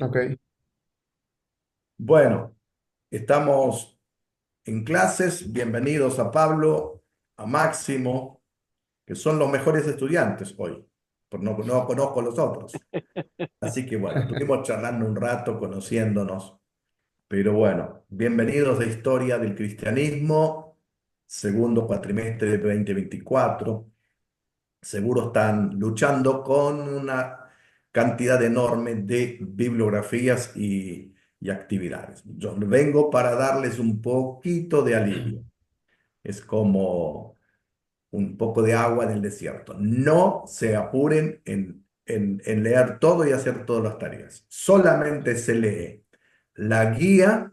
Ok. Bueno, estamos en clases. Bienvenidos a Pablo, a Máximo, que son los mejores estudiantes hoy, pero no conozco a los otros. Así que bueno, estuvimos charlando un rato, conociéndonos. Pero bueno, bienvenidos a Historia del Cristianismo, segundo cuatrimestre de 2024. Seguro están luchando con una cantidad enorme de bibliografías y actividades. Yo vengo para darles un poquito de alivio. Es como un poco de agua en el desierto. No se apuren en leer todo y hacer todas las tareas. Solamente se lee la guía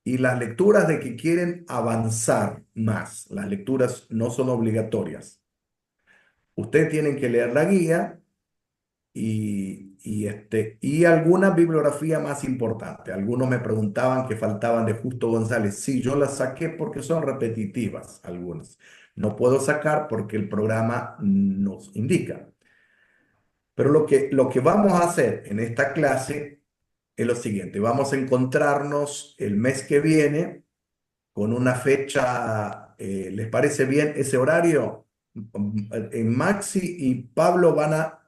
y las lecturas de que quieren avanzar más. Las lecturas no son obligatorias. Ustedes tienen que leer la guía y alguna bibliografía más importante. Algunos me preguntaban que faltaban de Justo González. Sí, yo las saqué porque son repetitivas algunas. No puedo sacar porque el programa nos indica. Pero lo que vamos a hacer en esta clase es lo siguiente. Vamos a encontrarnos el mes que viene con una fecha. ¿Les parece bien ese horario? Maxi y Pablo van a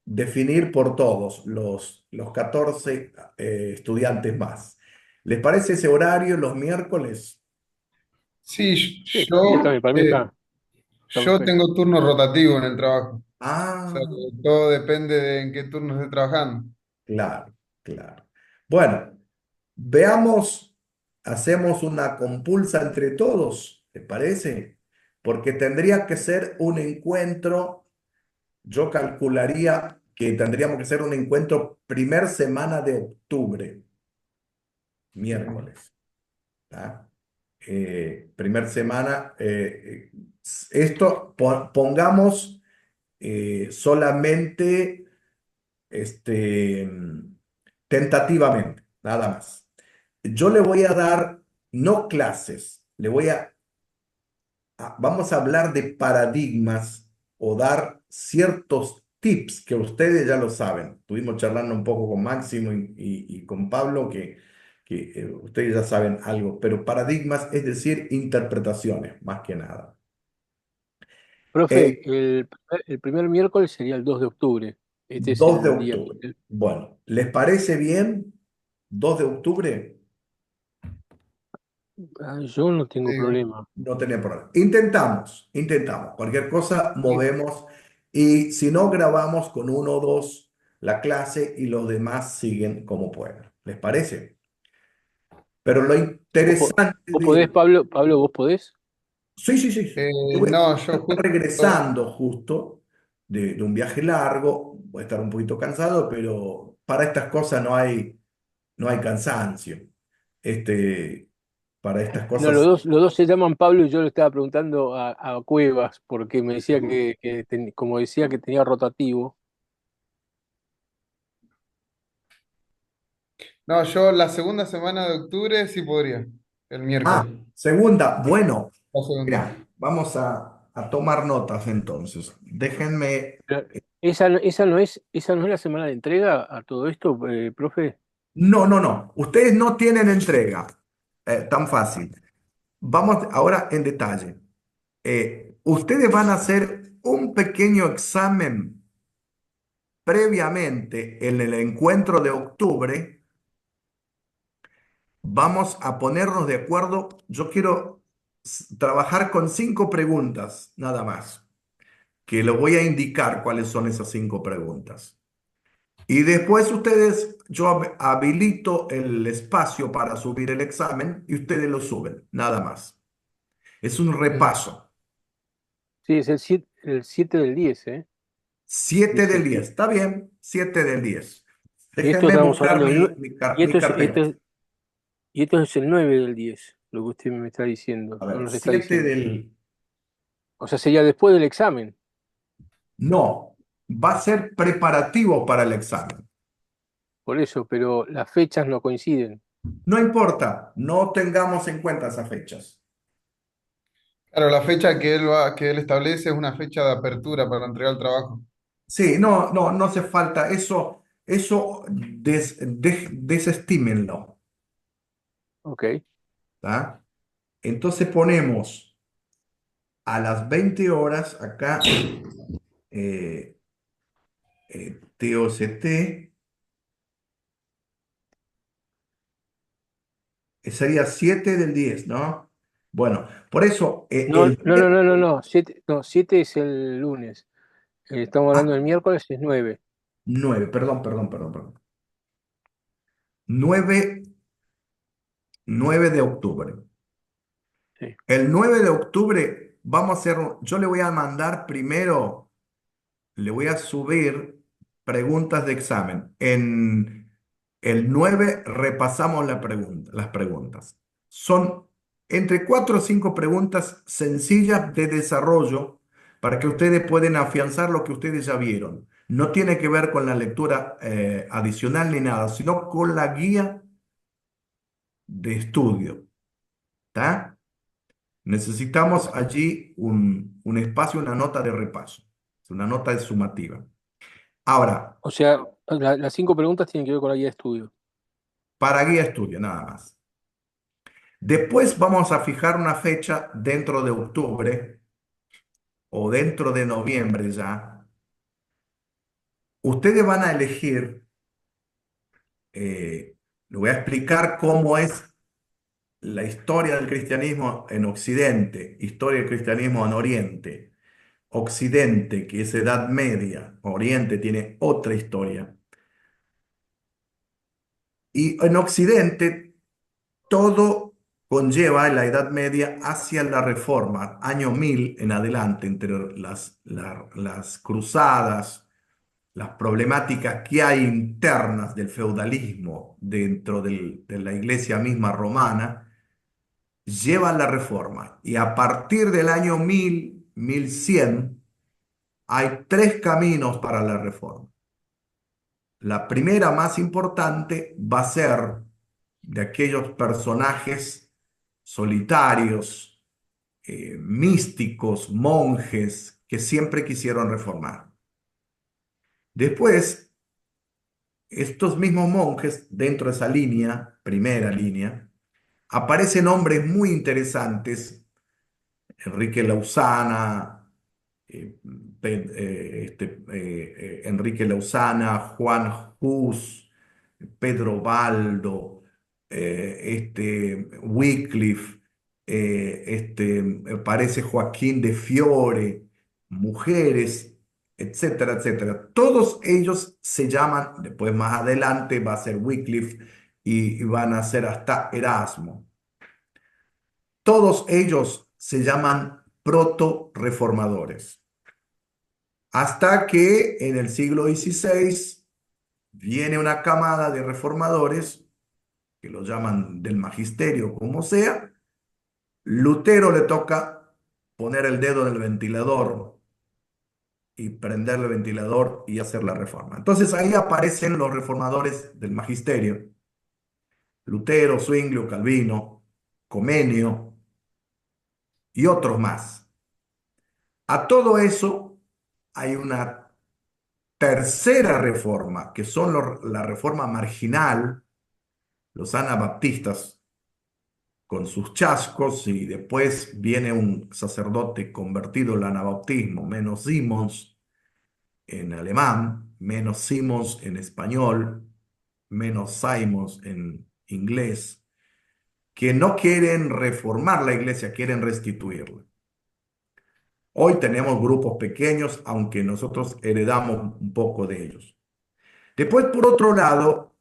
definir por todos los 14 estudiantes más. ¿Les parece ese horario los miércoles? Sí, Sí, sí, está bien, para mí está yo perfecto. tengo turno rotativo en el trabajo. O sea, Ah, que todo depende de en qué turno esté trabajando. claro, claro. Bueno, veamos, hacemos una compulsa entre todos, ¿te parece? Porque tendría que ser un encuentro, yo calcularía que tendríamos que ser un encuentro primer semana de octubre, Ok. miércoles. ¿Tá? Primer semana, esto pongamos solamente tentativamente, nada más. Yo le voy a dar, no clases, vamos a hablar de paradigmas o dar ciertos tips que ustedes ya lo saben. Estuvimos charlando un poco con Máximo y con Pablo que ustedes ya saben algo, pero paradigmas es decir, interpretaciones, más que nada. Profe, Eh, el primer miércoles sería el 2 de octubre. Este es 2 de el día. octubre. Bueno, ¿les parece bien? 2 de octubre. Yo no tengo Digo, problema. No tenía problema. Intentamos. Cualquier cosa y- movemos y si no grabamos con uno o dos la clase y los demás siguen como puedan. ¿Les parece? Pero lo interesante ¿Vos podés, de... Pablo? Pablo, ¿vos podés? Sí, sí, sí, sí. Yo voy a no, yo estar justo, regresando justo de un viaje largo. Voy a estar un poquito cansado, pero para estas cosas no hay cansancio. Este, para estas No, cosas... los dos se llaman Pablo y yo le estaba preguntando a Cuevas porque me decía como decía que tenía rotativo. no, yo la segunda semana de octubre sí podría, el Ah, miércoles. segunda. Bueno. La segunda. Mira, vamos a tomar notas entonces. Déjenme. Pero, esa no es la semana de entrega a todo esto, profe? No, no, no. Ustedes no tienen entrega tan fácil. Vamos ahora en detalle. Ustedes van a hacer un pequeño examen previamente en el encuentro de octubre. Vamos a ponernos de acuerdo. Yo quiero trabajar con 5 preguntas, nada más, que lo voy a indicar cuáles son esas 5 preguntas. Y después ustedes, yo habilito el espacio para subir el examen y ustedes lo suben, nada más. Es un Mm. repaso. Sí, es el siete del 10, ¿eh? 7 del 10, Dice. está bien, 7 del 10. Y esto Déjenme estábamos buscar hablando del y mi carpeta. esto es el 9 del 10, lo que usted me está diciendo, A no ver, nos está 7 diciendo. del... O sea, sería después del examen. No, va a ser preparativo para el examen. Por eso, pero las fechas no coinciden. No importa, no tengamos en cuenta esas fechas. Claro, la fecha que él establece es una fecha de apertura para entregar el trabajo. Sí, no, no, no hace falta eso. Eso desestímenlo, Ok. ¿tá? Entonces ponemos a las 20 horas acá eh, TOCT, sería 7 del 10, ¿no? Bueno, por eso No, el no, no, no, no, no. Siete es el lunes. Estamos hablando del miércoles, es 9. 9, perdón. 9, 9 de octubre. Sí. El 9 de octubre vamos a hacer, yo le voy a mandar primero, le voy a subir preguntas de examen. En el 9 repasamos las preguntas. Son entre 4 o 5 preguntas sencillas de desarrollo para que ustedes puedan afianzar lo que ustedes ya vieron. No tiene que ver con la lectura adicional ni nada, sino con la guía de estudio. ¿Está? Necesitamos Ok. allí un espacio, una nota de repaso, una nota de sumativa. Ahora, O sea, las 5 preguntas tienen que ver con la guía de estudio. para guía de estudio, nada más. Después vamos a fijar una fecha dentro de octubre o dentro de noviembre ya. Ustedes van a elegir, les voy a explicar cómo es la historia del cristianismo en Occidente, historia del cristianismo en Oriente. Occidente, que es Edad Media, Oriente tiene otra historia. Y en Occidente todo conlleva en la Edad Media hacia la Reforma, año 1000 en adelante, entre las cruzadas, las problemáticas que hay internas del feudalismo dentro de la iglesia misma romana, lleva a la Reforma. Y a partir del año 1000, 1100, hay tres caminos para la Reforma. La primera, más importante, va a ser de aquellos personajes solitarios, místicos, monjes, que siempre quisieron reformar. Después, estos mismos monjes, dentro de esa línea, primera línea, aparecen hombres muy interesantes, Enrique Lausana, eh, Enrique Lausana, Juan Hus, Pedro Baldo, Wycliffe, parece Joaquín de Fiore, mujeres, etcétera, etcétera. Todos ellos se llaman, después más adelante va a ser Wycliffe y van a ser hasta Erasmo. Todos ellos se llaman proto-reformadores. Hasta que en el siglo XVI viene una camada de reformadores, que lo llaman del magisterio, como sea. Lutero le toca poner el dedo en el ventilador y prender el ventilador y hacer la reforma. Entonces ahí aparecen los reformadores del magisterio. Lutero, Zwinglio, Calvino, Comenio y otros más. A todo eso hay una tercera reforma, que son la reforma marginal, los anabaptistas, con sus chascos, y después viene un sacerdote convertido al anabaptismo, menos Simons en alemán, menos Simons en español, menos Simons en inglés, que no quieren reformar la iglesia, quieren restituirla. Hoy tenemos grupos pequeños, aunque nosotros heredamos un poco de ellos. Después, por otro lado,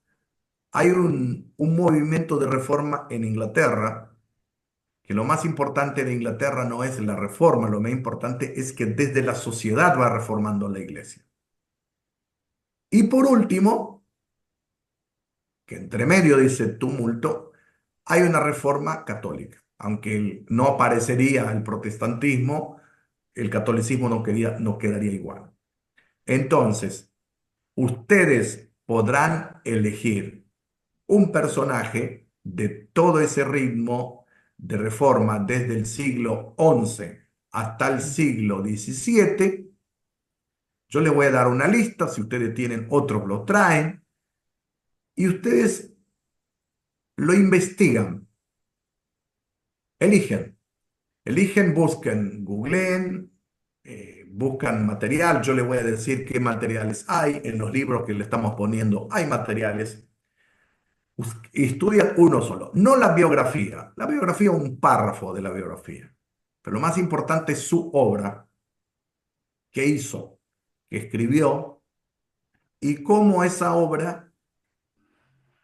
hay un movimiento de reforma en Inglaterra, que lo más importante de Inglaterra no es la reforma, lo más importante es que desde la sociedad va reformando la iglesia. Y por último, que entre medio de ese tumulto, hay una reforma católica. Aunque no aparecería el protestantismo, el catolicismo no quedaría igual. Entonces, ustedes podrán elegir un personaje de todo ese ritmo de reforma desde el siglo XI hasta el siglo XVII. Yo les voy a dar una lista, si ustedes tienen otros lo traen, y ustedes lo investigan, eligen. Eligen, buscan, googleen, buscan material. Yo les voy a decir qué materiales hay. En los libros que le estamos poniendo hay materiales. Estudian uno solo, no la biografía. La biografía, un párrafo de la biografía. Pero lo más importante es su obra, qué hizo, qué escribió y cómo esa obra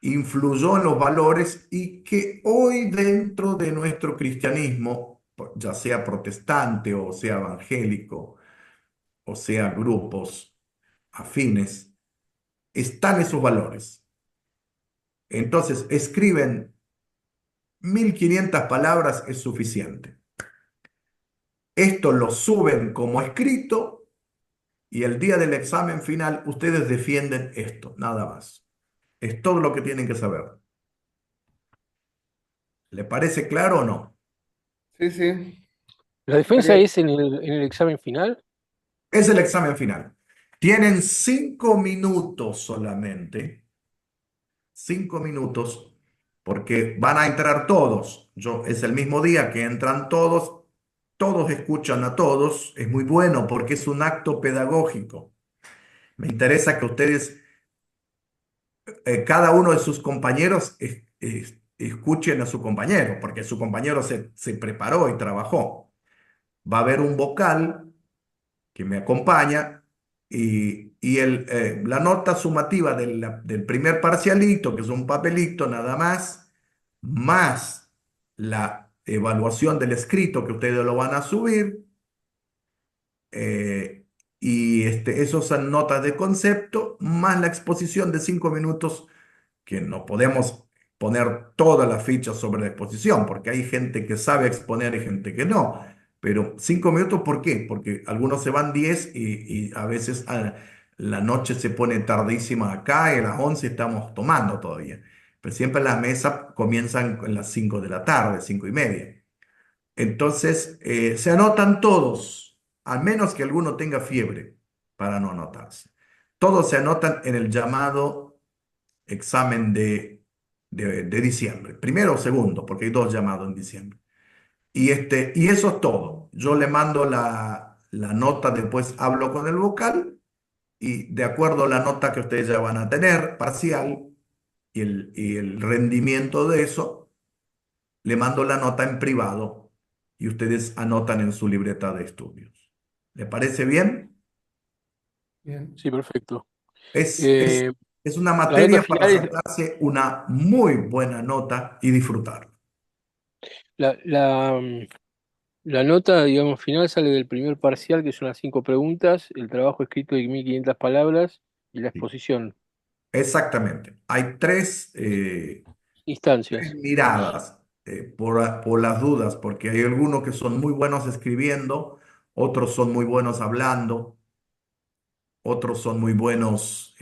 influyó en los valores y que hoy dentro de nuestro cristianismo, ya sea protestante o sea evangélico, o sea grupos afines, están esos valores. Entonces, escriben 1500 palabras es suficiente. Esto lo suben como escrito y el día del examen final ustedes defienden esto, nada más. Es todo lo que tienen que saber. ¿Le parece claro o no? Sí, sí. ¿La Está defensa es en el examen final? Es el examen final. Tienen 5 minutos solamente, 5 minutos, porque van a entrar todos. Es el mismo día que entran todos, todos escuchan a todos. Es muy bueno porque es un acto pedagógico. Me interesa que ustedes, cada uno de sus compañeros, escuchen a su compañero, porque su compañero se preparó y trabajó. Va a haber un vocal que me acompaña y la nota sumativa del primer parcialito, que es un papelito nada más, más la evaluación del escrito que ustedes lo van a subir, eh, y esos son notas de concepto, más la exposición de 5 minutos, que no podemos poner todas las fichas sobre la exposición, porque hay gente que sabe exponer y gente que no. Pero 5 minutos, ¿por qué? Porque algunos se van 10 y a veces la noche se pone tardísima acá y a las 11 estamos tomando todavía. Pero siempre las mesas comienzan a las 5 de la tarde, 5:30. Entonces, se anotan todos, al menos que alguno tenga fiebre para no anotarse. Todos se anotan en el llamado examen de diciembre, primero o segundo, porque hay dos llamados en diciembre. Y eso es todo. Yo le mando la nota, después hablo con el vocal y de acuerdo a la nota que ustedes ya van a tener, parcial, y el rendimiento de eso, le mando la nota en privado y ustedes anotan en su libreta de estudios. ¿Le parece bien? Bien. Sí, perfecto. Es, es, Eh, es una la nota materia para final es, sacarse una muy buena nota y disfrutar. la, la, mm, la nota, digamos, final sale del primer parcial, que son las 5 preguntas, el trabajo escrito de 1500 palabras y la Sí, exposición. exactamente. Hay tres Instancias. miradas, por las dudas, porque hay algunos que son muy buenos escribiendo, otros son muy buenos hablando, otros son muy buenos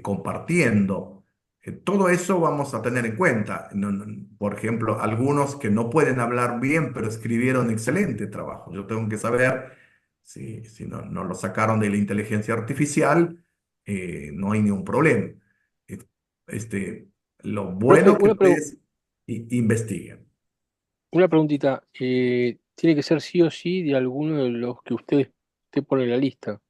compartiendo. Todo eso vamos a tener en cuenta. Por ejemplo, algunos que no pueden hablar bien, pero escribieron excelente trabajo. Yo tengo que saber si no lo sacaron de la inteligencia artificial, no hay ningún problema. Eh, Este, lo Profe, bueno que ustedes investiguen. una preguntita. ¿Tiene que ser sí o sí de alguno de los que usted pone en la lista?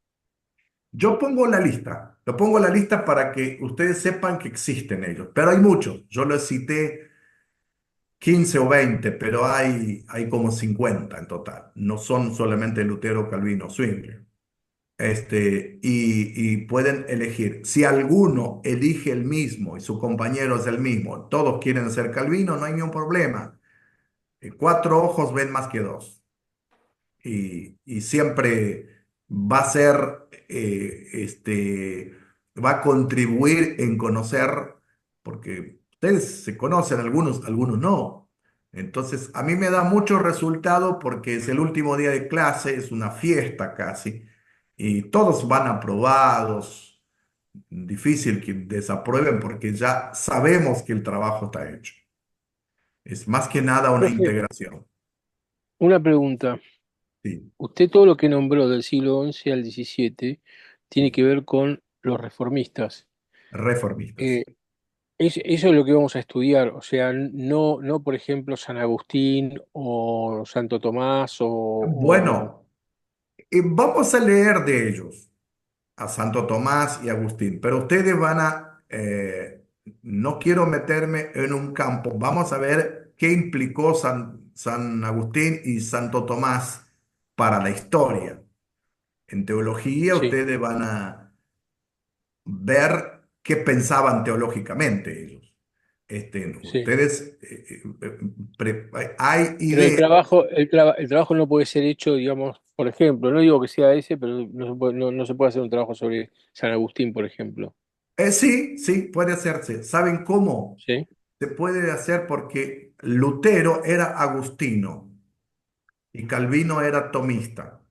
Yo pongo la lista, lo pongo la lista para que ustedes sepan que existen ellos, pero hay muchos. Yo les cité 15 o 20, pero hay como 50 en total. No son solamente Lutero, Calvino, Zwingli. Y pueden elegir. Si alguno elige el mismo y su compañero es el mismo, todos quieren ser Calvino, no hay ningún problema. Cuatro ojos ven más que dos. Y siempre va a ser, va a contribuir en conocer, porque ustedes se conocen algunos, algunos no. Entonces, a mí me da mucho resultado porque es el último día de clase, es una fiesta casi, y todos van aprobados. Difícil que desaprueben porque ya sabemos que el trabajo está hecho. Es más que nada una Profe, integración. una pregunta. Sí, Usted todo lo que nombró del siglo XI al XVII tiene que ver con los reformistas. reformistas. Eh, Eso es lo que vamos a estudiar, o sea, no por ejemplo San Agustín o Santo Tomás Bueno, vamos a leer de ellos, a Santo Tomás y Agustín, pero ustedes van a, no quiero meterme en un campo, vamos a ver qué implicó San Agustín y Santo Tomás para la historia. En teología sí, ustedes van a ver qué pensaban teológicamente ellos. sí. Ustedes, hay Pero ideas. el trabajo no puede ser hecho, digamos, por ejemplo, no digo que sea ese, pero no se puede hacer un trabajo sobre San Agustín, por ejemplo. Sí, sí, puede hacerse. ¿Saben cómo? ¿Sí? Se puede hacer porque Lutero era agustino y Calvino era tomista.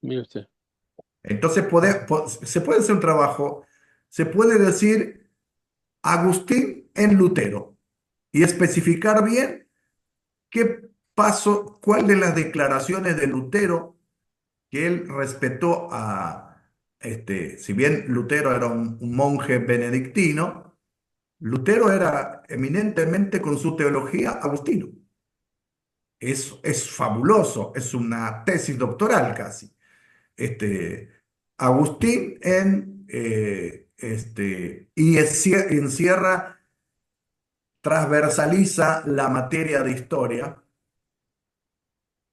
Mire usted. Entonces se puede hacer un trabajo, se puede decir Agustín en Lutero y especificar bien qué pasó, cuál de las declaraciones de Lutero que él respetó si bien Lutero era un monje benedictino, Lutero era eminentemente con su teología agustino. Es fabuloso, es una tesis doctoral casi. Este, Agustín encierra, transversaliza la materia de historia,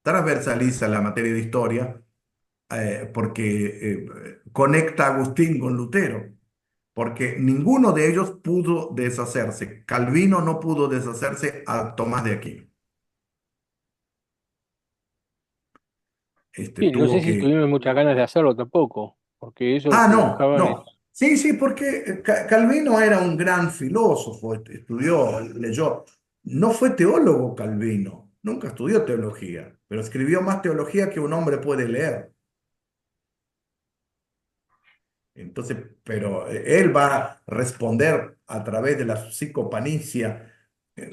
transversaliza la materia de historia, porque conecta a Agustín con Lutero, porque ninguno de ellos pudo deshacerse. Calvino no pudo deshacerse a Tomás de Aquino. Sí, no Tuvo sé si que... tuvieron muchas ganas de hacerlo tampoco, porque eso lo Ah, que no, buscaban no. es... Sí, sí, porque Calvino era un gran filósofo, estudió, leyó. No fue teólogo Calvino, nunca estudió teología, pero escribió más teología que un hombre puede leer. Entonces, pero él va a responder a través de la psicopanicia,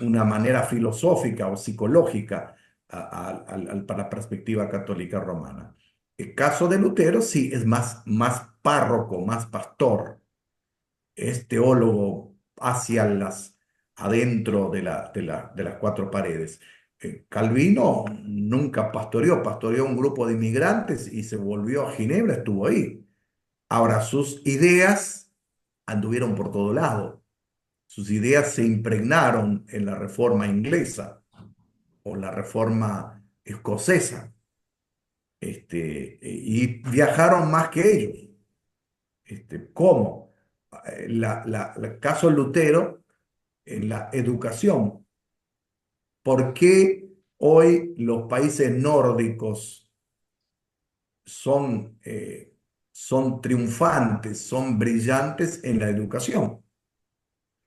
una manera filosófica o psicológica para la perspectiva católica romana. El caso de Lutero sí es más párroco, más pastor, es teólogo hacia adentro de las cuatro paredes. Calvino nunca pastoreó un grupo de inmigrantes y se volvió a Ginebra, estuvo ahí. Ahora, sus ideas anduvieron por todo lado. Sus ideas se impregnaron en la reforma inglesa o la reforma escocesa, y viajaron más que ellos. ¿Cómo? El caso Lutero en la educación. ¿Por qué hoy los países nórdicos son, son triunfantes, son brillantes en la educación?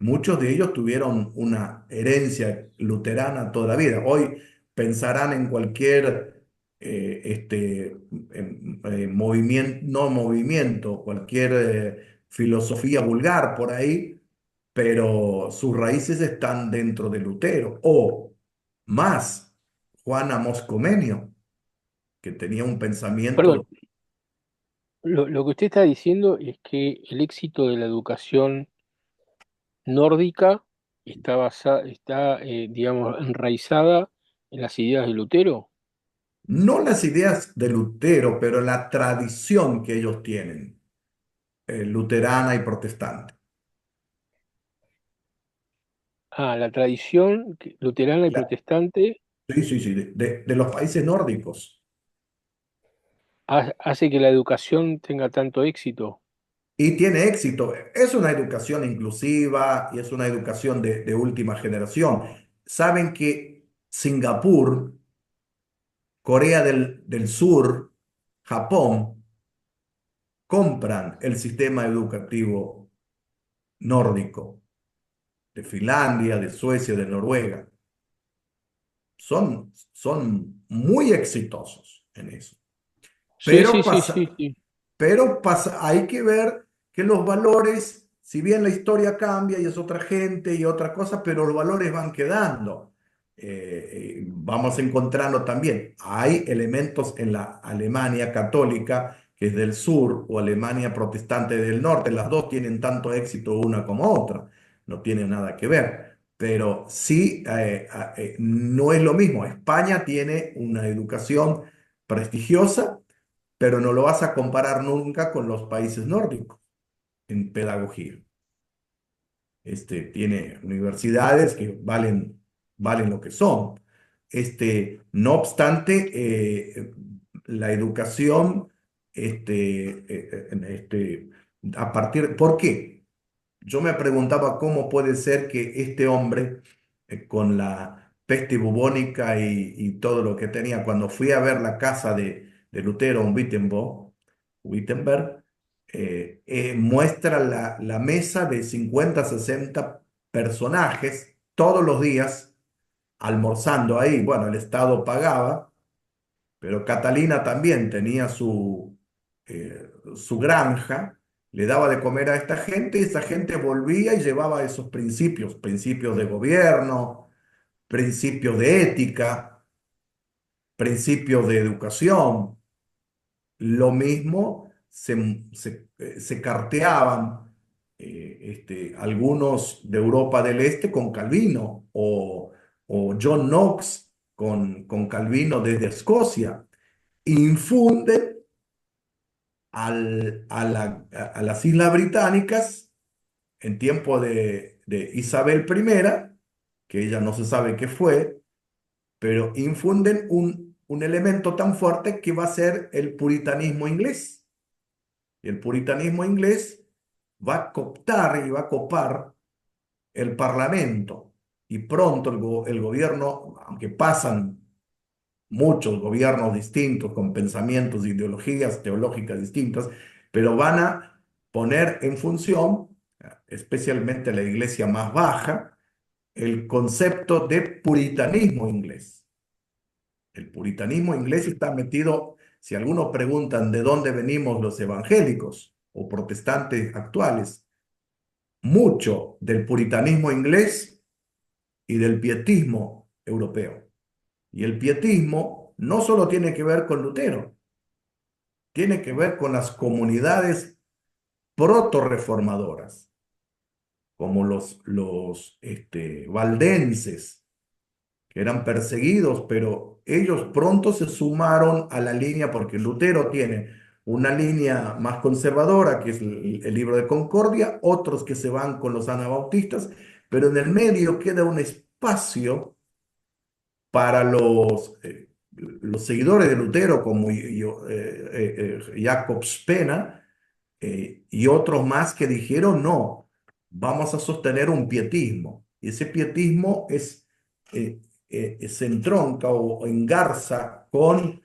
Muchos de ellos tuvieron una herencia luterana toda la vida. Hoy pensarán en cualquier movimiento, no movimiento, cualquier filosofía vulgar por ahí, pero sus raíces están dentro de Lutero. O más, Juan Amos Comenio, que tenía un Perdón, pensamiento. lo que usted está diciendo es que el éxito de la educación nórdica está, digamos, enraizada en las ideas de Lutero. No las ideas de Lutero, pero la tradición que ellos tienen, luterana y protestante. Ah, la tradición luterana y La- protestante sí, sí, sí, de los países nórdicos. hace que la educación tenga tanto éxito. Y tiene éxito. Es una educación inclusiva y es una educación de última generación. Saben que Singapur, Corea del Sur, Japón, compran el sistema educativo nórdico de Finlandia, de Suecia, de Noruega. Son muy exitosos en eso. Sí, Pero sí, sí, sí, pasa, sí. hay que ver que los valores, si bien la historia cambia y es otra gente y otra cosa, pero los valores van quedando. vamos encontrando también, hay elementos en la Alemania católica, que es del sur, o Alemania protestante del norte, las dos tienen tanto éxito una como otra, no tienen nada que ver, pero sí, no es lo mismo. España tiene una educación prestigiosa, pero no lo vas a comparar nunca con los países nórdicos en pedagogía. Tiene universidades que valen lo que son. No obstante, la educación, a partir, ¿por qué? Yo me preguntaba cómo puede ser que este hombre, con la peste bubónica y todo lo que tenía, cuando fui a ver la casa de Lutero en Wittenberg, muestra la mesa de 50, 60 personajes todos los días almorzando ahí. Bueno, el Estado pagaba, pero Catalina también tenía su granja, le daba de comer a esta gente y esa gente volvía y llevaba esos principios, principios de gobierno, principios de ética, principios de educación. Lo mismo se carteaban algunos de Europa del Este con Calvino o John Knox con Calvino desde Escocia. Infunden a las Islas Británicas en tiempo de Isabel I, que ella no se sabe qué fue, pero infunden un elemento tan fuerte que va a ser el puritanismo inglés. Y el puritanismo inglés va a cooptar y va a copar el parlamento. Y pronto el gobierno, aunque pasan muchos gobiernos distintos con pensamientos e ideologías teológicas distintas, pero van a poner en función, especialmente la iglesia más baja, el concepto de puritanismo inglés. El puritanismo inglés está metido, si algunos preguntan de dónde venimos los evangélicos o protestantes actuales, mucho del puritanismo inglés y del pietismo europeo. Y el pietismo no solo tiene que ver con Lutero, tiene que ver con las comunidades proto-reformadoras, como los valdenses, que eran perseguidos, pero ellos pronto se sumaron a la línea, porque Lutero tiene una línea más conservadora, que es el libro de Concordia, otros que se van con los anabautistas, pero en el medio queda un espacio para los seguidores de Lutero, como Jacob Spena, y otros más que dijeron, no, vamos a sostener un pietismo. Y ese pietismo se entronca o engarza con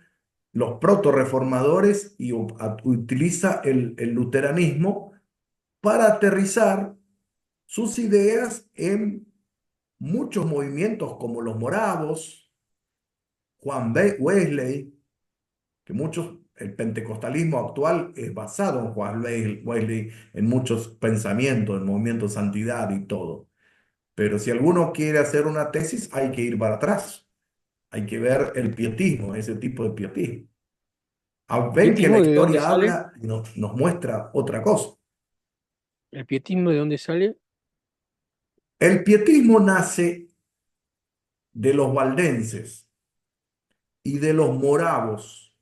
los proto-reformadores y utiliza el luteranismo para aterrizar sus ideas en muchos movimientos como los moravos, Wesley, que el pentecostalismo actual es basado en Juan Wesley, en muchos pensamientos, en movimiento de santidad y todo. Pero si alguno quiere hacer una tesis, hay que ir para atrás. Hay que ver el pietismo, ese tipo de pietismo. Ven que la ¿Pietismo de dónde historia sale? habla y nos muestra otra cosa. ¿El pietismo de dónde sale? El pietismo nace de los valdenses y de los moravos,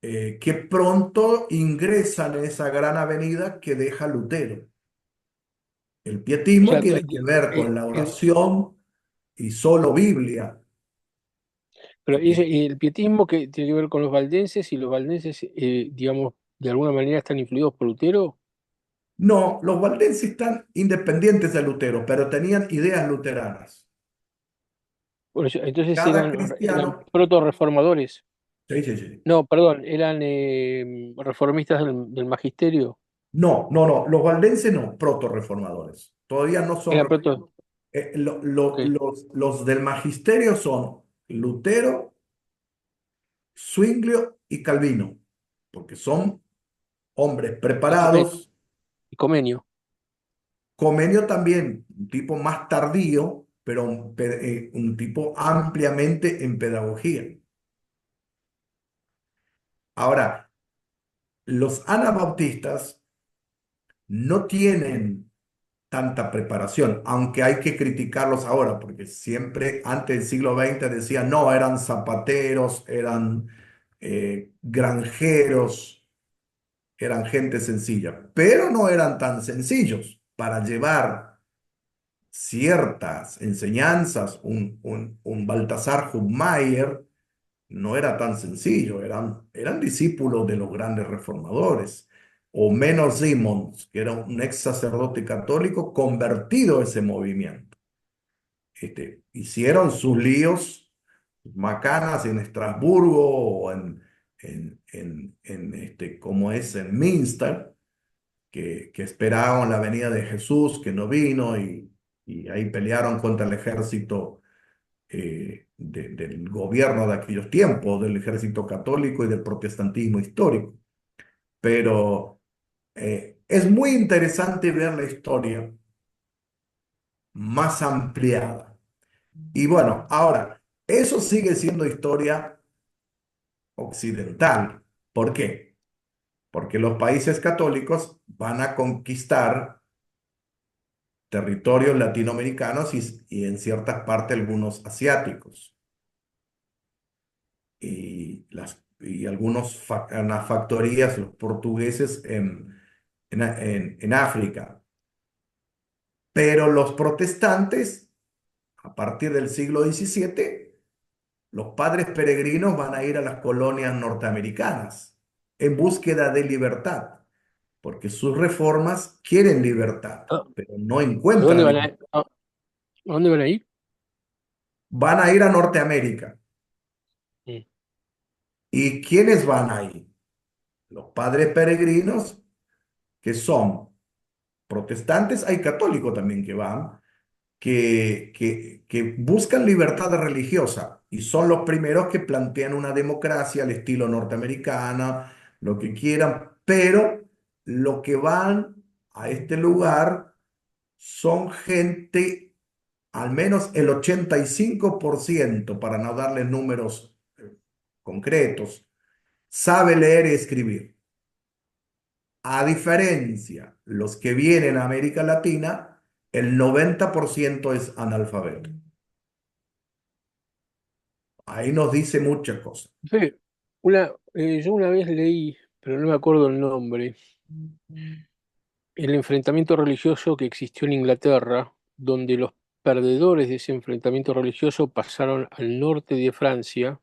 que pronto ingresan en esa gran avenida que deja Lutero. El O pietismo sea, tiene que ver con la oración y solo Biblia. pero y el pietismo que tiene que ver con los valdenses y los valdenses, digamos, de alguna manera están influidos por Lutero. No, los valdenses están independientes de Lutero, pero tenían ideas luteranas. Entonces Cada eran cristiano, proto-reformadores. sí, sí, sí. No, perdón, eran reformistas del magisterio. No, no, no, los valdenses no, proto-reformadores. Todavía no son Eran proto. Ok. los del magisterio son Lutero, Zwinglio y Calvino, porque son hombres Ecumenio. preparados. Ecumenio. Comenio también, un tipo más tardío, pero un tipo ampliamente en pedagogía. Ahora, los anabautistas no tienen tanta preparación, aunque hay que criticarlos ahora, porque siempre antes del siglo XX decían, no, eran zapateros, eran granjeros, eran gente sencilla, pero no eran tan sencillos para llevar ciertas enseñanzas. Un Baltasar Hubmaier no era tan sencillo, eran discípulos de los grandes reformadores. O Menor Simons, que era un ex sacerdote católico convertido a ese movimiento. Hicieron sus líos, sus macanas en Estrasburgo o como es en Münster, que esperaban la venida de Jesús, que no vino, y ahí pelearon contra el ejército del gobierno de aquellos tiempos, del ejército católico y del protestantismo histórico. Pero es muy interesante ver la historia más ampliada. Y bueno, ahora, eso sigue siendo historia occidental. ¿Por qué? Porque los países católicos van a conquistar territorios latinoamericanos y en ciertas partes algunos asiáticos. Y algunos unas factorías, los portugueses en África. Pero los protestantes, a partir del siglo XVII, los padres peregrinos van a ir a las colonias norteamericanas en búsqueda de libertad, porque sus reformas quieren libertad, ¿A pero no a dónde encuentran van libertad. a dónde van a ir? Van a ir a Norteamérica. Mm. ¿Y quiénes van ahí? Los padres peregrinos, que son protestantes, hay católicos también que van, que buscan libertad religiosa y son los primeros que plantean una democracia al estilo norteamericana, lo que quieran, pero lo que van a este lugar son gente, al menos el 85%, para no darle números concretos, sabe leer y escribir. A diferencia, los que vienen a América Latina, el 90% es analfabeto. Ahí nos dice muchas cosas. Sí, yo una vez leí, pero no me acuerdo el nombre, el enfrentamiento religioso que existió en Inglaterra, donde los perdedores de ese enfrentamiento religioso pasaron al norte de Francia.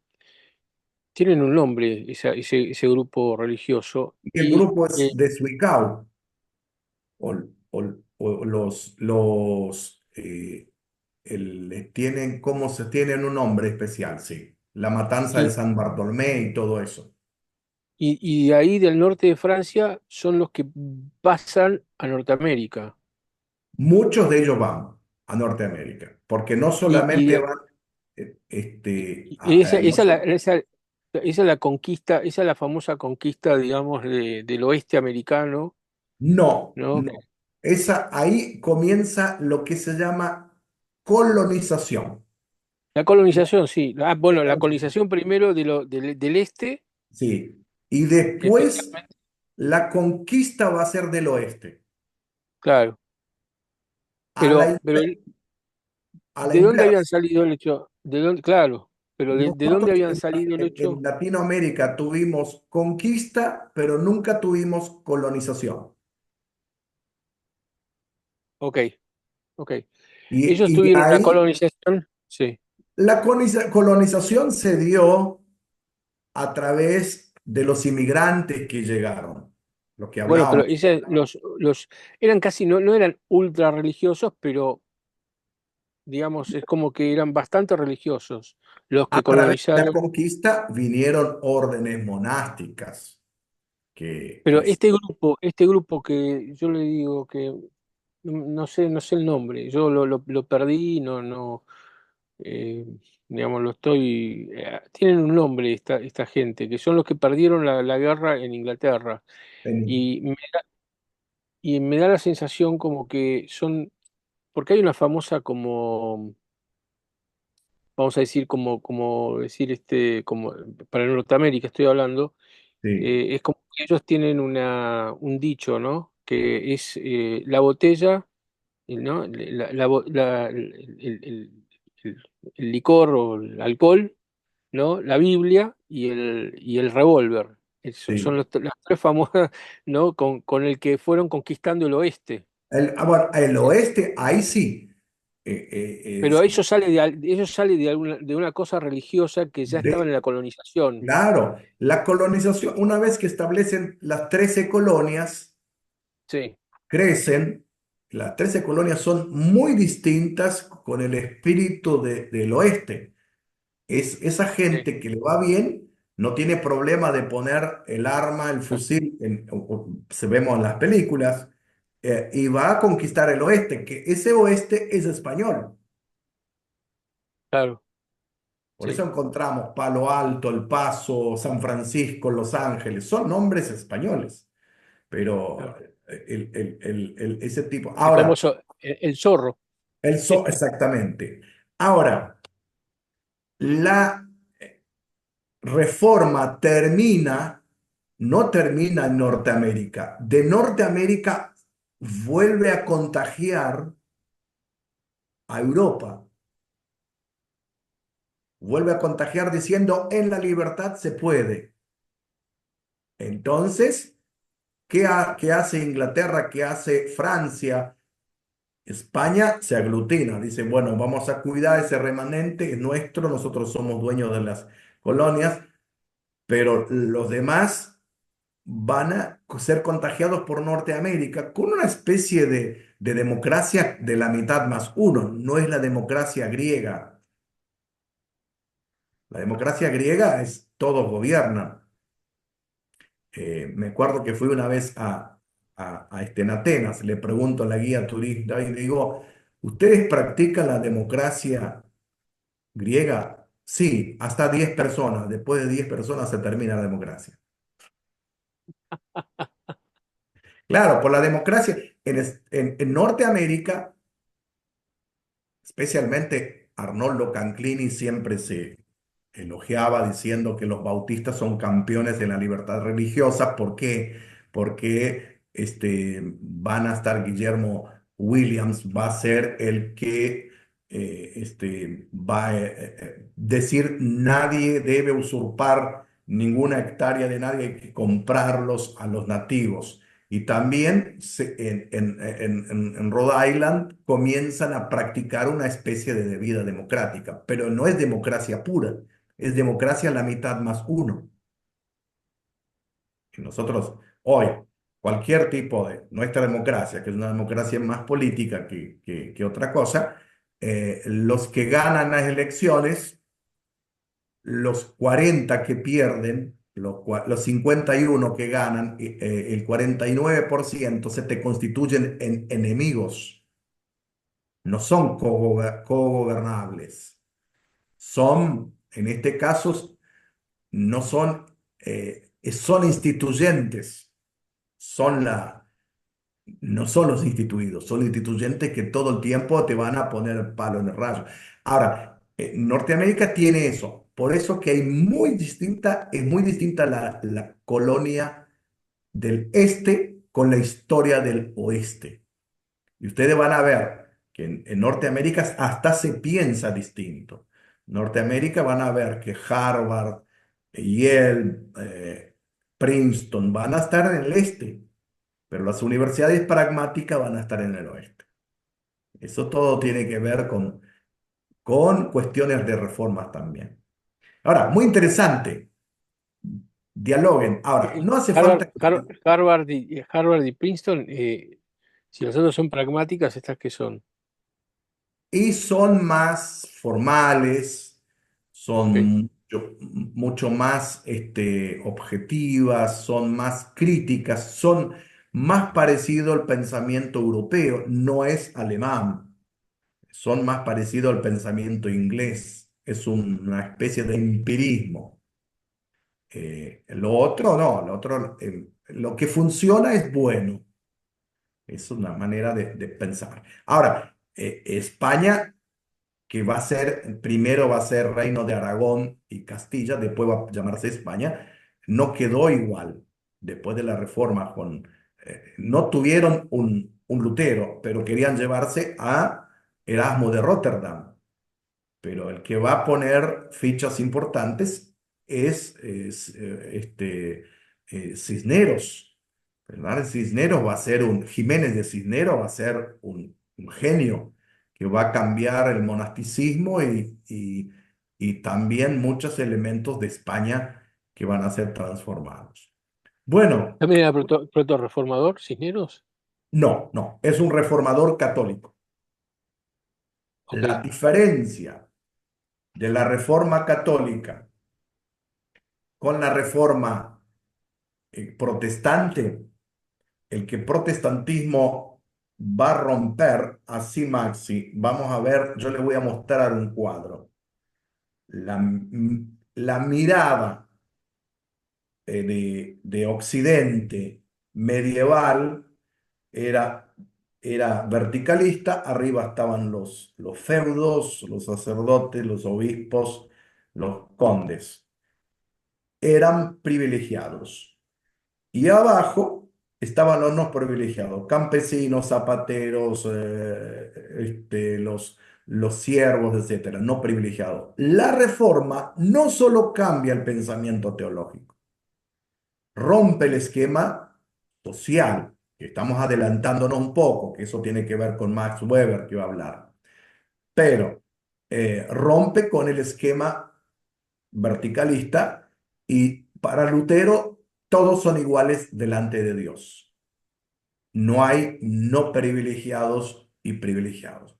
Tienen un nombre, ese grupo religioso, Y el y grupo es de Zwickau, o, o tienen, ¿cómo se tienen un nombre especial? Sí. La matanza de y, San Bartolomé y todo eso. y de ahí del norte de Francia son los que pasan a Norteamérica. Muchos de ellos van a Norteamérica, porque no Y, solamente y van, esa, no esa, es la, esa, esa es la conquista, esa es la famosa conquista, digamos, del oeste americano, no, ¿no? no. Ahí comienza lo que se llama colonización. La colonización, sí. Bueno, la colonización primero del este, Sí. Y después especialmente, la conquista va a ser del oeste. claro. A la, Pero a la ¿de dónde habían inversa. salido el hecho? Claro, pero ¿de dónde Nosotros habían salido el en hecho? Latinoamérica tuvimos conquista, pero nunca tuvimos colonización. Ok, ok. Ellos Y de tuvieron la ahí colonización, sí. la colonización se dio a través de los inmigrantes que llegaron, lo que Bueno, pero hablábamos. los eran casi, no eran ultra religiosos, pero digamos, es como que eran bastante religiosos los A que través de la colonizaron. conquista vinieron órdenes monásticas Pero que este grupo que yo le digo que no sé el nombre, yo lo perdí, eh, digamos, tienen un nombre esta gente, que son los que perdieron la guerra en Inglaterra. en- Y y me da la sensación como que son, porque hay una famosa como vamos a decir, como decir, como para Norteamérica estoy hablando, Sí, es como que ellos tienen un dicho, ¿no? Que es la botella, ¿no? El licor o el alcohol, ¿no? La Biblia y el revólver. Son sí. las tres famosas, ¿no? Con el que fueron conquistando el oeste. Bueno, el oeste, ahí sí. Pero eso sale de una cosa religiosa que ya estaba en De, la colonización. claro, la colonización, una vez que establecen las 13 colonias, Sí, crecen, las 13 colonias son muy distintas con el espíritu del oeste. Es esa sí, gente que le va bien, no tiene problema de poner el arma, el claro, fusil, se vemos en las películas, y va a conquistar el oeste, que ese oeste es español. claro, Por eso sí, encontramos Palo Alto, El Paso, San Francisco, Los Ángeles, son nombres españoles, pero claro. ese tipo. El Ahora, famoso, el zorro. exactamente. Ahora, la reforma no termina en Norteamérica. De Norteamérica vuelve a contagiar a Europa, vuelve a contagiar diciendo en la libertad se puede. Entonces, ¿qué hace Inglaterra? ¿Qué hace Francia? España se aglutina, dice, bueno, vamos a cuidar ese remanente, es nuestro, nosotros somos dueños de las colonias, pero los demás van a ser contagiados por Norteamérica con una especie de democracia de la mitad más uno. No es la democracia griega. La democracia griega es todos gobiernan. Me acuerdo que fui una vez en Atenas, le pregunto a la guía turista y le digo, ¿ustedes practican la democracia griega? Sí, hasta 10 personas. Después de 10 personas se termina la democracia. Claro, por la democracia. En Norteamérica, especialmente Arnoldo Canclini siempre se elogiaba diciendo que los bautistas son campeones de la libertad religiosa. ¿Por qué? Porque van a estar Guillermo Williams, va a ser el que va a decir nadie debe usurpar ninguna hectárea de nadie, hay que comprarlos a los nativos. Y también en Rhode Island comienzan a practicar una especie de vida democrática, pero no es democracia pura, es democracia a la mitad más uno. Y nosotros hoy, cualquier tipo de nuestra democracia, que es una democracia más política que otra cosa, los que ganan las elecciones, los 40 que pierden, los 51 que ganan, el 49% se te constituyen en enemigos, no son cogobernables, son, en este caso, no son, son instituyentes, son no son los instituidos, son instituyentes que todo el tiempo te van a poner el palo en el rayo. Ahora, Norteamérica tiene eso, por eso que es muy distinta la colonia del este con la historia del oeste. Y ustedes van a ver que en Norteamérica hasta se piensa distinto. Norteamérica van a ver que Harvard, Yale, Princeton van a estar en el este, pero las universidades pragmáticas van a estar en el oeste. Eso todo tiene que ver con cuestiones de reformas también. Ahora, muy interesante, dialoguen. Ahora, no hace falta... Harvard y Princeton, si las otras son pragmáticas, ¿estas qué son? Y son más formales, Sí, son mucho más objetivas, son más críticas, son más parecido al pensamiento europeo, no es alemán, son más parecido al pensamiento inglés, es una especie de empirismo. Lo otro no, lo que funciona es bueno, es una manera de pensar. Ahora, España que va a ser, primero va a ser Reino de Aragón y Castilla, después va a llamarse España, no quedó igual después de la reforma no tuvieron un Lutero, pero querían llevarse a Erasmo de Rotterdam. Pero el que va a poner fichas importantes es Cisneros, ¿verdad? Cisneros va a ser Jiménez de Cisneros va a ser un genio que va a cambiar el monasticismo y también muchos elementos de España que van a ser transformados. Bueno, ¿También era proto-reformador, Cisneros? no, no, es un reformador católico. Ok. La diferencia de la reforma católica con la reforma protestante, el que protestantismo va a romper, así Maxi, vamos a ver, yo le voy a mostrar un cuadro. La mirada de Occidente medieval era, era verticalista, arriba estaban los feudos, los sacerdotes, los obispos, los condes. Eran privilegiados. Y abajo estaban los no privilegiados, campesinos, zapateros, los siervos, etcétera, no privilegiados. La reforma no solo cambia el pensamiento teológico, rompe el esquema social, que estamos adelantándonos un poco, que eso tiene que ver con Max Weber, que va a hablar, pero rompe con el esquema verticalista y para Lutero todos son iguales delante de Dios. No hay no privilegiados y privilegiados.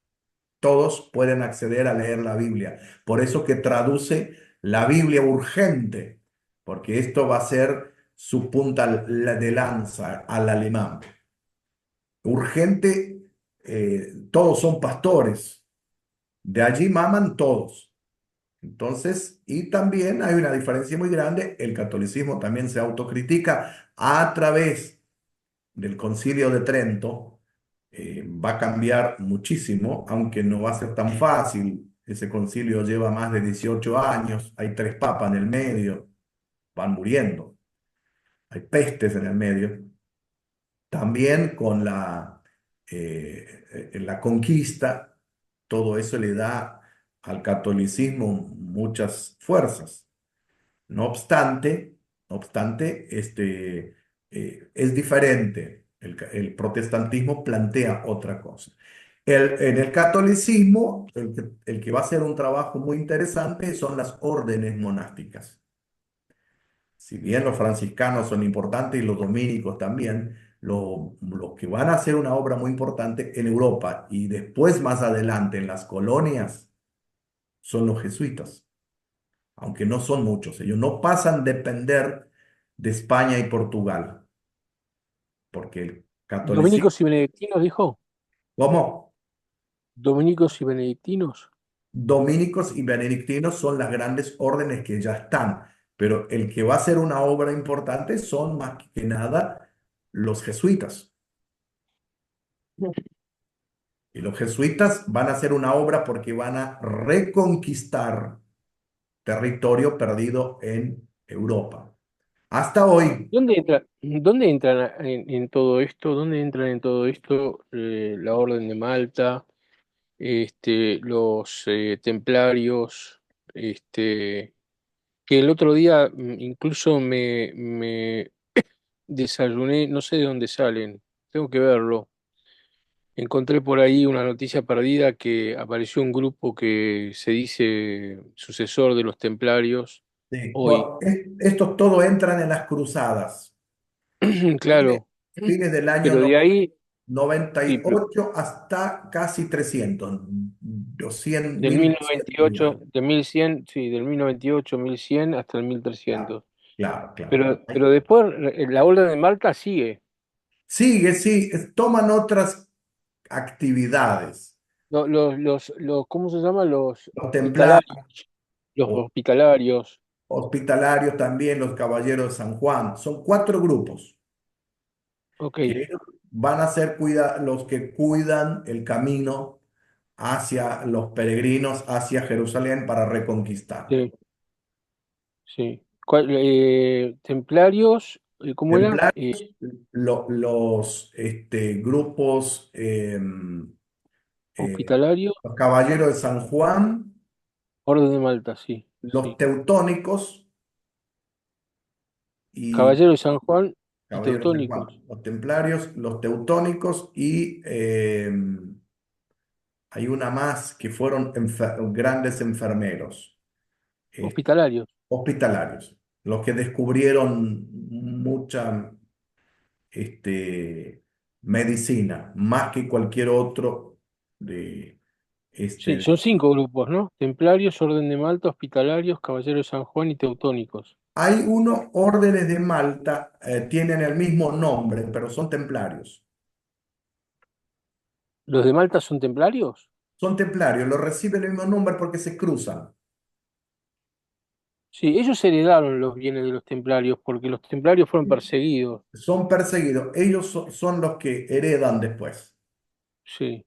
Todos pueden acceder a leer la Biblia. Por eso que traduce la Biblia urgente, porque esto va a ser su punta de lanza al alemán. Urgente, todos son pastores. De allí maman todos. Entonces, y también hay una diferencia muy grande, el catolicismo también se autocritica a través del Concilio de Trento, va a cambiar muchísimo, aunque no va a ser tan fácil. Ese concilio lleva más de 18 años, hay tres papas en el medio, van muriendo, hay pestes en el medio. También con la conquista, todo eso le da al catolicismo muchas fuerzas. No obstante, no obstante, es diferente. El protestantismo plantea otra cosa. En el catolicismo, el que va a hacer un trabajo muy interesante son las órdenes monásticas. Si bien los franciscanos son importantes y los dominicos también, los que van a hacer una obra muy importante en Europa y después más adelante en las colonias son los jesuitas, aunque no son muchos. Ellos no pasan a depender de España y Portugal, porque el catolicismo, ¿Dominicos y benedictinos, dijo? como ¿Dominicos y benedictinos? dominicos y benedictinos son las grandes órdenes que ya están, pero el que va a hacer una obra importante son más que nada los jesuitas. Y los jesuitas van a hacer una obra porque van a reconquistar territorio perdido en Europa. Hasta hoy, ¿Dónde entran en todo esto? ¿Dónde entran en todo esto la Orden de Malta, los templarios, que el otro día incluso me desayuné, no sé de dónde salen, tengo que verlo. Encontré por ahí una noticia perdida que apareció un grupo que se dice sucesor de los templarios sí, hoy. estos todos entran en las cruzadas. Fines, Claro, fines del año pero de ahí, sí, 98 hasta casi 300, 200, del 1200 y 1098, algo. de 1100, sí, del 1098, 1100 hasta el Claro, 1300. claro, claro. Pero después la Orden de Malta sigue. Sigue, sí, toman otras actividades. ¿Cómo se llaman? Los Los templarios, hospitalarios. Los hospitalarios. hospitalarios también, los caballeros de San Juan. Son cuatro grupos Ok. que van a ser los que cuidan el camino hacia los peregrinos hacia Jerusalén para reconquistar. Sí, sí. Templarios, ¿cómo era? Templarios, los grupos, eh, Hospitalarios, los caballeros de San Juan, Orden de Malta, sí, los sí. teutónicos y Caballero de San Juan y caballeros de San Teutónicos, Juan, los templarios, los teutónicos y hay una más que fueron grandes enfermeros, eh, hospitalarios. hospitalarios, los que descubrieron mucha medicina, más que cualquier otro de Sí, este. son 5 grupos, ¿no? Templarios, Orden de Malta, Hospitalarios, Caballeros de San Juan y Teutónicos. Hay unos órdenes de Malta, tienen el mismo nombre, pero son templarios. ¿Los de Malta son templarios? Son templarios, los reciben el mismo nombre porque se cruzan. Sí, ellos heredaron los bienes de los templarios porque los templarios fueron perseguidos. Son perseguidos, ellos son los que heredan después. Sí,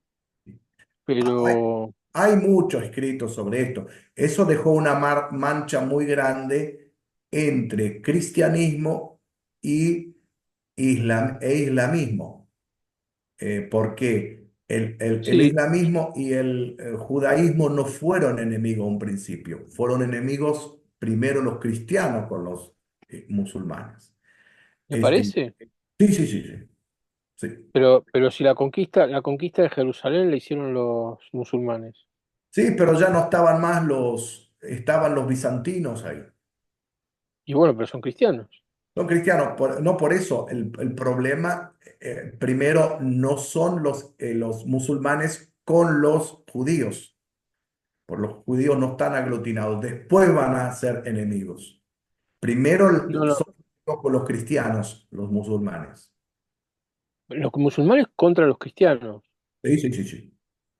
Hay, pero hay mucho escrito sobre esto. Eso dejó una mancha muy grande entre cristianismo y islamismo. Porque el sí, islamismo y el judaísmo no fueron enemigos a un principio, fueron enemigos primero los cristianos con los musulmanes. me Este, parece. sí, sí, sí, sí, sí. Pero si la conquista de Jerusalén la hicieron los musulmanes. Sí, pero ya no estaban más estaban los bizantinos ahí. Y bueno, pero son cristianos. Son cristianos, no por eso. El problema, primero, no son los musulmanes con los judíos. Por los judíos no están aglutinados. Después van a ser enemigos. Primero No, no. son enemigos con los cristianos, los musulmanes. Los musulmanes contra los cristianos. Sí, sí, sí, sí.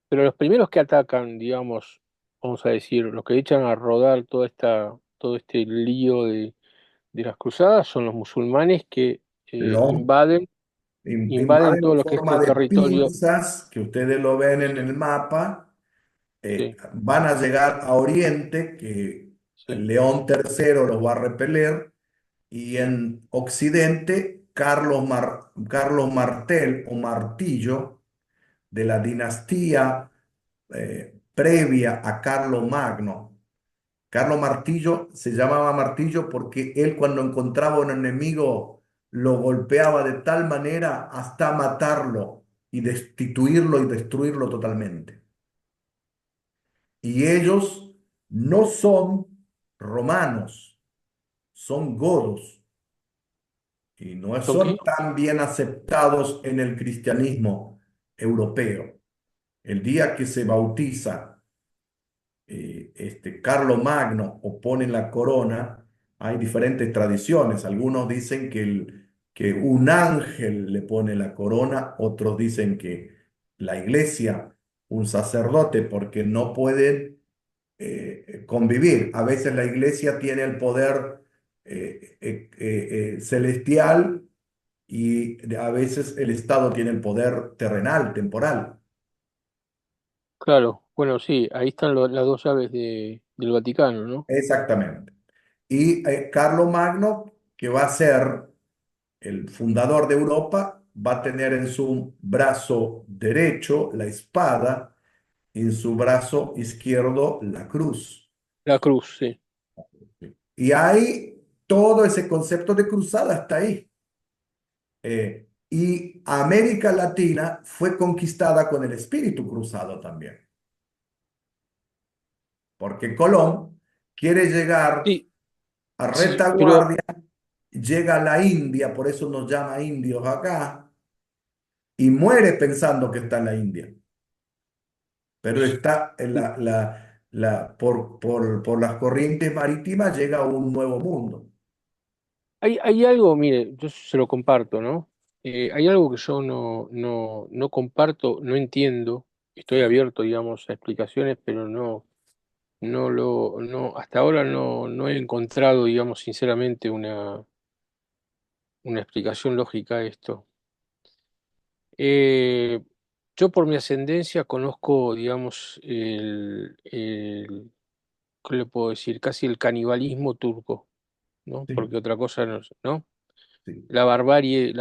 Pero los primeros que atacan, digamos, vamos a decir, los que echan a rodar todo este lío de las cruzadas son los musulmanes que Los invaden invaden todo en lo que es forma el de territorio. pinzas, que ustedes lo ven en Sí, el mapa. sí, Van a llegar a Oriente, que el sí. León III los va a repeler, y en Occidente, Carlos Martel o Martillo, de la dinastía previa a Carlos Magno. Carlos Martillo se llamaba Martillo porque él cuando encontraba un enemigo lo golpeaba de tal manera hasta matarlo y destituirlo y destruirlo totalmente. Y ellos no son romanos, son godos y no ¿Son qué? son tan bien aceptados en el cristianismo europeo. El día que se bautiza Carlo Magno o pone la corona, hay diferentes tradiciones. Algunos dicen que un ángel le pone la corona, otros dicen que la iglesia, un sacerdote, porque no pueden convivir. A veces la iglesia tiene el poder celestial y a veces el Estado tiene el poder terrenal, temporal. Claro, bueno, sí, ahí están las dos llaves del Vaticano, ¿no? Exactamente. Y Carlo Magno, que va a ser el fundador de Europa, va a tener en su brazo derecho la espada y en su brazo izquierdo la cruz. La cruz, sí. Y hay todo ese concepto de cruzada hasta ahí. Y América Latina fue conquistada con el espíritu cruzado también, porque Colón quiere llegar Sí, a sí, pero retaguardia, llega a la India, por eso nos llama indios acá, y muere pensando que está en la India, pero está en sí, por las corrientes marítimas, llega a un nuevo mundo. hay algo, mire, yo se lo comparto, ¿no? Hay algo que yo no comparto, no entiendo, estoy abierto, digamos, a explicaciones, pero hasta ahora no he encontrado, digamos, sinceramente una explicación lógica a esto. Eh, Yo por mi ascendencia conozco, digamos, ¿qué le puedo decir? Casi el canibalismo turco, ¿no? Sí, Porque otra cosa no, ¿no? sí, La barbarie,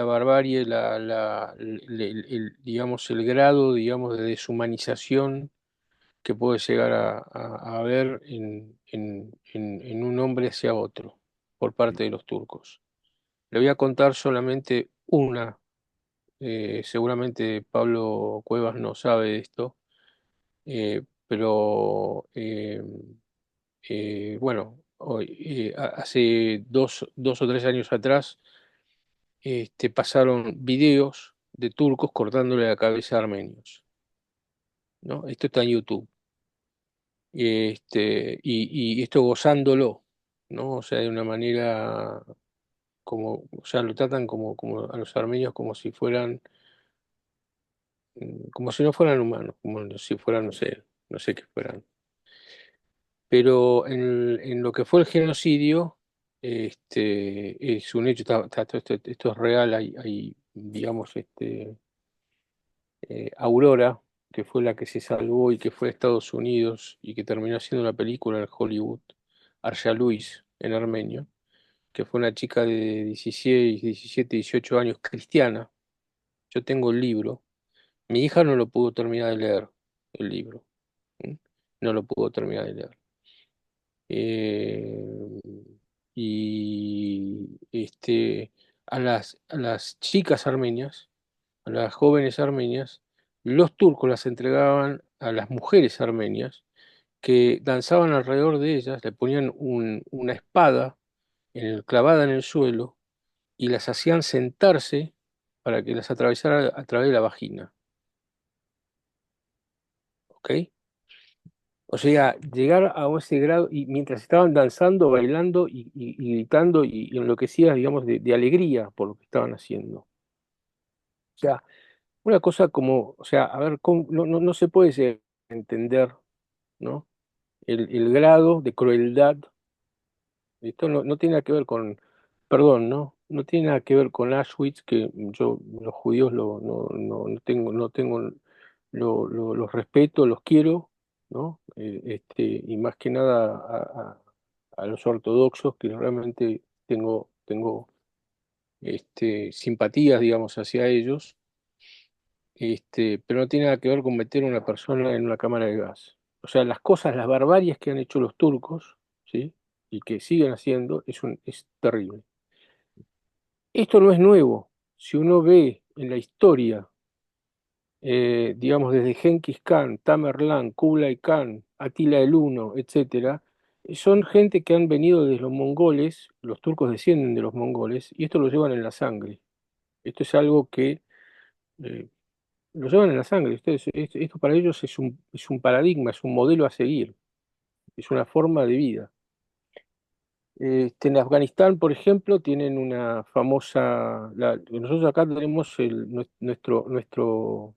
digamos, el grado, digamos, de deshumanización que puede llegar a haber en un hombre hacia otro por sí. parte de los turcos. Le voy a contar solamente una, seguramente Pablo Cuevas no sabe de esto, pero bueno, hace dos o tres años atrás pasaron videos de turcos cortándole la cabeza a armenios, ¿no? Esto está en YouTube. Y esto gozándolo, ¿no? O sea, de una manera como, o sea, lo tratan como a los armenios como si fueran, como si no fueran humanos, como si fueran, no sé qué fueran. Pero en lo que fue el genocidio, es un hecho, esto es real, digamos, Aurora, que fue la que se salvó y que fue a Estados Unidos y que terminó haciendo una película en Hollywood, Arja Luis, en armenio, que fue una chica de 16, 17, 18 años, cristiana. Yo tengo el libro. Mi hija no lo pudo terminar de leer, el libro. ¿M? No lo pudo terminar de leer. Eh, y a las chicas armenias, a las jóvenes armenias, los turcos las entregaban a las mujeres armenias que danzaban alrededor de ellas, le ponían una espada clavada en el suelo y las hacían sentarse para que las atravesara a través de la vagina, ¿ok? O sea, llegar a ese grado y mientras estaban danzando, bailando y gritando y enloquecidas, digamos, de alegría por lo que estaban haciendo. O sea, una cosa como, o sea, a ver, no se puede llegar a entender, ¿no? El grado de crueldad. Esto no tiene nada que ver con, perdón, ¿no? No tiene nada que ver con Auschwitz, que yo, los judíos no tengo, los respeto, los quiero, ¿no? Y más que nada a los ortodoxos, que realmente tengo simpatías, digamos, hacia ellos, pero no tiene nada que ver con meter a una persona en una cámara de gas. O sea, las cosas, las barbarias que han hecho los turcos, ¿sí? Y que siguen haciendo, es terrible. Esto no es nuevo. Si uno ve en la historia, digamos, desde Genghis Khan, Tamerlán, Kublai Khan, Atila el Huno, etcétera, son gente que han venido desde los mongoles, los turcos descienden de los mongoles, y esto lo llevan en la sangre. Esto es algo que eh, lo llevan en la sangre. Esto para ellos es un paradigma, es un modelo a seguir, es una forma de vida. En Afganistán, por ejemplo, tienen una famosa. Nosotros acá tenemos nuestro,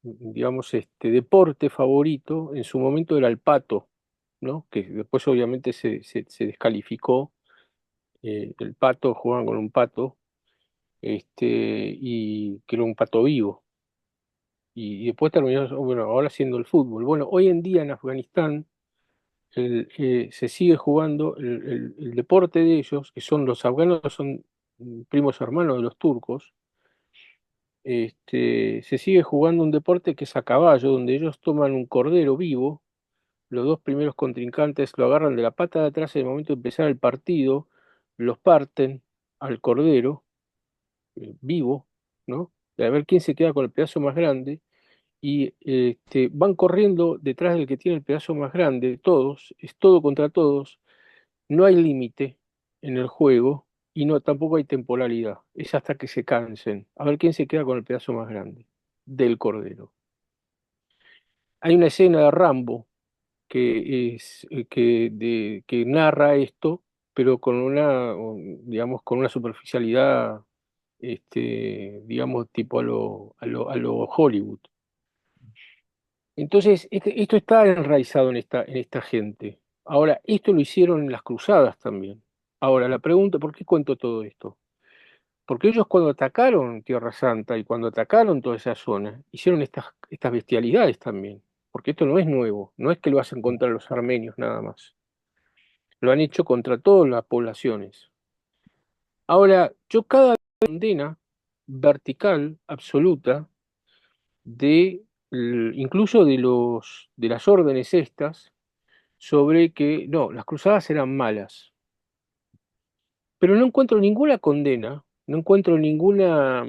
digamos, deporte favorito. En su momento era el pato, ¿no? Que después obviamente se descalificó. El pato, jugaban con un pato, y que era un pato vivo. Y después terminó, bueno, ahora siendo el fútbol. Bueno, hoy en día en Afganistán se sigue jugando el deporte de ellos, que son los afganos, son primos hermanos de los turcos. Se sigue jugando un deporte que es a caballo, donde ellos toman un cordero vivo, los dos primeros contrincantes lo agarran de la pata de atrás en el momento de empezar el partido, los parten al cordero vivo, ¿no? Y a ver quién se queda con el pedazo más grande y van corriendo detrás del que tiene el pedazo más grande, todos, es todo contra todos, no hay límite en el juego y no tampoco hay temporalidad, es hasta que se cansen, a ver quién se queda con el pedazo más grande del cordero. Hay una escena de Rambo que narra esto, pero con digamos, con una superficialidad, digamos, tipo a lo Hollywood. Entonces, esto está enraizado en esta gente. Ahora, esto lo hicieron en las cruzadas también. Ahora, la pregunta, ¿por qué cuento todo esto? Porque ellos cuando atacaron Tierra Santa y cuando atacaron toda esa zona, hicieron estas bestialidades también. Porque esto no es nuevo, no es que lo hacen contra los armenios nada más. Lo han hecho contra todas las poblaciones. Ahora, yo cada condena vertical, absoluta, incluso de las órdenes estas, sobre que no, las cruzadas eran malas. Pero no encuentro ninguna condena, no encuentro ninguna,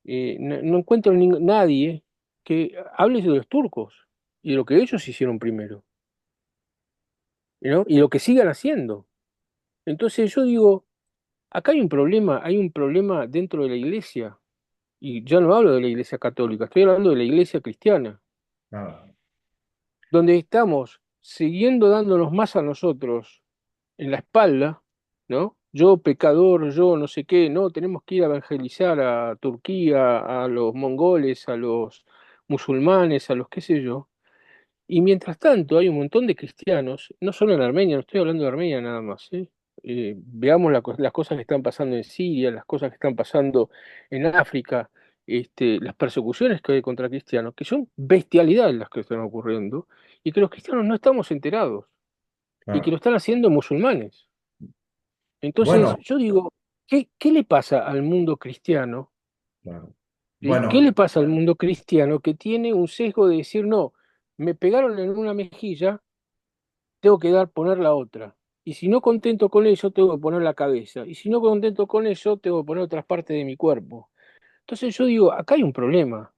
no encuentro nadie que hable de los turcos y de lo que ellos hicieron primero, ¿no? Y lo que sigan haciendo. Entonces yo digo, acá hay un problema dentro de la iglesia, y ya no hablo de la iglesia católica, estoy hablando de la iglesia cristiana, Claro, donde estamos siguiendo dándonos más a nosotros en la espalda, ¿no? Yo pecador, yo no sé qué, no, tenemos que ir a evangelizar a Turquía, a los mongoles, a los musulmanes, a los qué sé yo. Y mientras tanto hay un montón de cristianos, no solo en Armenia, no estoy hablando de Armenia nada más, ¿eh? Veamos las cosas que están pasando en Siria, las cosas que están pasando en África, las persecuciones que hay contra cristianos, que son bestialidades las que están ocurriendo, y que los cristianos no estamos enterados, y que lo claro. están haciendo musulmanes. Entonces, Bueno, yo digo, ¿qué le pasa al mundo cristiano? claro. ¿Sí? ¿Qué Bueno, le pasa al mundo cristiano que tiene un sesgo de decir, no, me pegaron en una mejilla, tengo que poner la otra? Y si no contento con eso, tengo que poner la cabeza. Y si no contento con eso, tengo que poner otras partes de mi cuerpo. Entonces yo digo, acá hay un problema.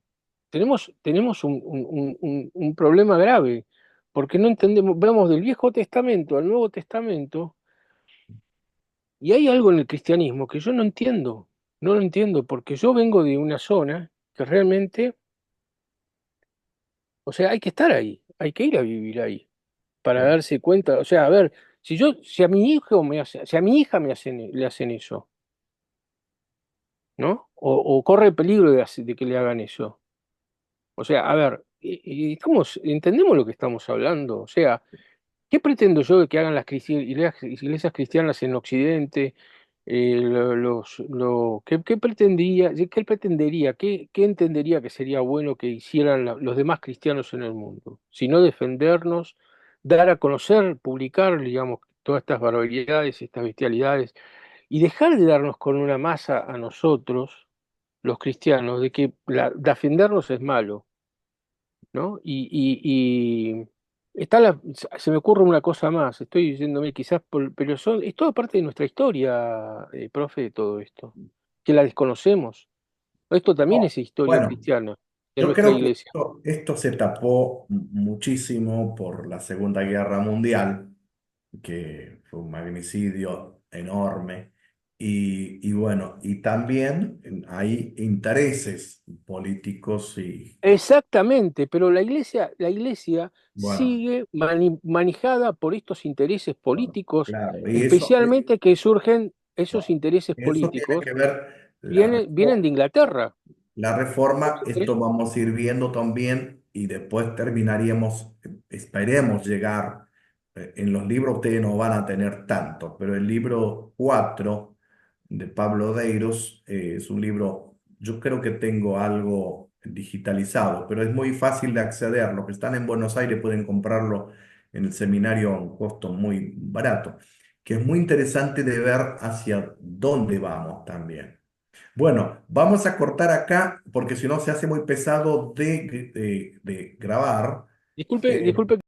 Tenemos un problema grave, porque no entendemos, vamos del Viejo Testamento al Nuevo Testamento. Y hay algo en el cristianismo que yo no entiendo, no lo entiendo, porque yo vengo de una zona que realmente, o sea, hay que estar ahí, hay que ir a vivir ahí para claro. darse cuenta, o sea, a ver, si a mi hijo si a mi hija le hacen eso, ¿no? O corre el peligro de que le hagan eso. O sea, a ver, entendemos lo que estamos hablando, o sea, ¿qué pretendo yo de que hagan iglesias cristianas en Occidente? ¿Qué él pretendería, qué entendería que sería bueno que hicieran los demás cristianos en el mundo? Si no defendernos, dar a conocer, publicar, digamos, todas estas barbaridades, estas bestialidades, y dejar de darnos con una masa a nosotros, los cristianos, de que defendernos es malo, ¿no? Y se me ocurre una cosa más, estoy diciéndome quizás, pero es toda parte de nuestra historia, profe, de todo esto, que la desconocemos. Esto también No, es historia bueno, cristiana, de yo nuestra creo que iglesia. esto se tapó muchísimo por la Segunda Guerra Mundial, que fue un magnicidio enorme. Y bueno, y también hay intereses políticos y, Exactamente, pero la iglesia bueno, sigue manejada por estos intereses bueno, políticos, claro, y eso, especialmente que surgen esos bueno, intereses eso tiene políticos, que ver vienen de Inglaterra. la reforma, ¿Sí? esto vamos a ir viendo también y después terminaríamos, esperemos llegar, en los libros ustedes no van a tener tanto, pero el libro 4 de Pablo Deiros es un libro, yo creo que tengo algo digitalizado, pero es muy fácil de acceder. Los que están en Buenos Aires pueden comprarlo en el seminario a un costo muy barato, que es muy interesante de ver hacia dónde vamos también. Bueno, vamos a cortar acá porque si no se hace muy pesado de grabar. Disculpe, Eh, disculpe